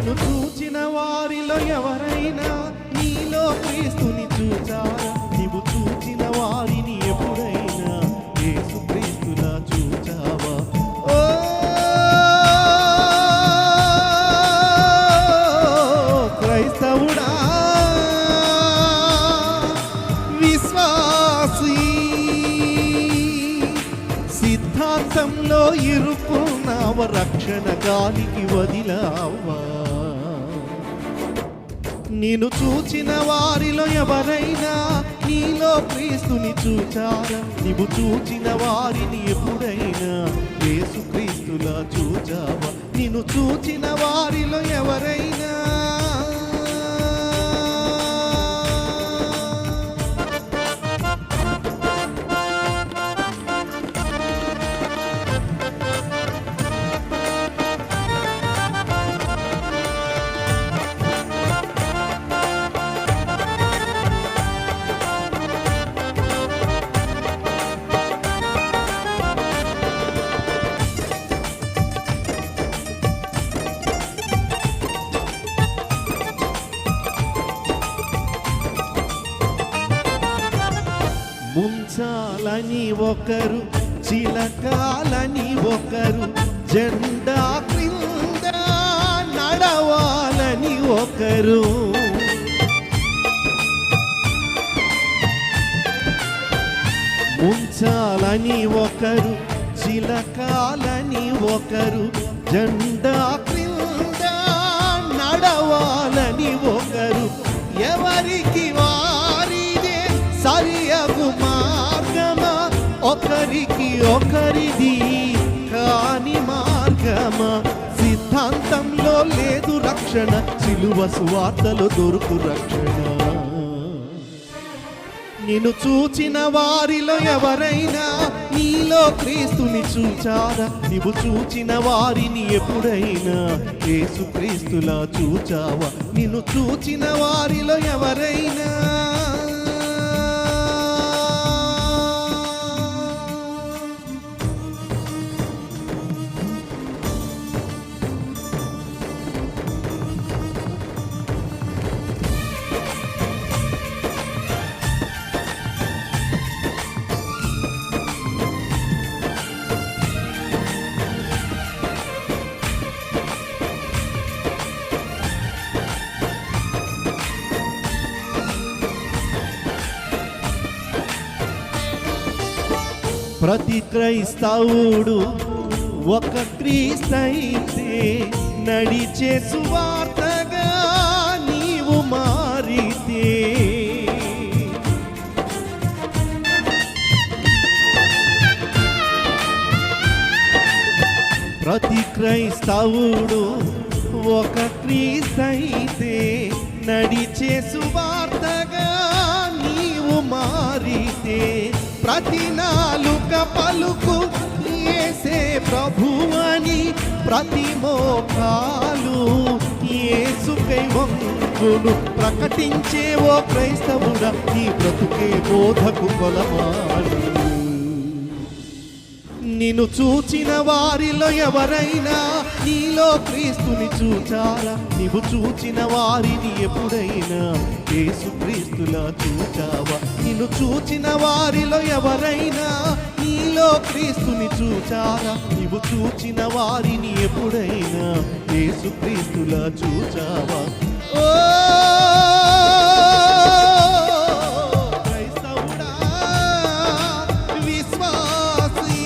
నిన్ను చూచిన వారిలో ఎవరైనా నీలో క్రీస్తుని చూచారా? నీవు చూచిన వారిని ఎప్పుడైనా యేసు క్రీస్తులా చూచావా? ఓ క్రైస్తవుడా, విశ్వాసీ, సిద్ధాంతంలో ఇరుక్కున్నావ, రక్షణ గాలికి వదిలావా? నిన్ను చూచిన వారిలో ఎవరైనా నీలో క్రీస్తుని చూచారా? నీవు చూచిన వారిని ఎప్పుడైనా యేసు క్రీస్తులా చూచావా? నిన్ను చూచిన వారిలో ఎవరైనా ముంచాలని ఒకరు, చిలకాలని ఒకరు, జెండా క్రింద నడవాలని ఒకరు. ముంచాలని ఒకరు, చిలకాలని ఒకరు, జెండా క్రింద నడవాలని ఒకరు. ఎవరికి వారిదే సరియగు మార్గమా? ఒకరికి ఒకరిది కాని మార్గమా? సిద్ధాంతంలో లేదు రక్షణ, సిలువ సువార్తలో దొరుకు రక్షణ. నిన్ను చూచిన వారిలో ఎవరైనా నీలో క్రీస్తుని చూచారా? నీవు చూచిన వారిని ఎప్పుడైనా యేసు క్రీస్తులా చూచావా? నిన్ను చూచిన వారిలో ఎవరైనా ప్రతి క్రైస్తవుడు ఒక క్రీస్తైతే నడిచే సువార్తగా నీవు మారితే. ప్రతి క్రైస్తవుడు ఒక క్రీస్తైతే నడిచే సువార్తగా నీవు మారితే. ప్రతి నాలుక పలుకు యేసే ప్రభువని, ప్రతి మోకాలు యేసుకై వంగును. ప్రకటించే ఓ క్రైస్తవుడా, నీ బ్రతుకే బోధకు కొలమాడు. నిన్ను చూచిన వారిలో ఎవరైనా నీలో క్రీస్తుని చూచారా? నీవు చూచిన వారిని ఎప్పుడైనా యేసు క్రీస్తులా చూచావా? నిన్ను చూచిన వారిలో ఎవరైనా నీలో క్రీస్తుని చూచారా? నీవు చూచిన వారిని ఎప్పుడైనా యేసు క్రీస్తులా చూచావా? ఓ క్రైస్తవుడా, విశ్వాసీ,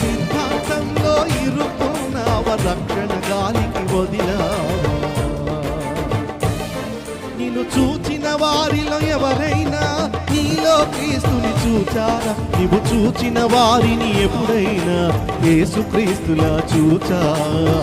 సిద్ధాంతంలో ఇరుక్కున్నావ, రక్షణ గాలికి వదిలావా? నిన్ను చూచిన వారిలో ఎవరైనా నీలో క్రీస్తుని చూచారా? నీవు చూచిన వారిని ఎప్పుడైనా యేసు క్రీస్తులా చూచావా?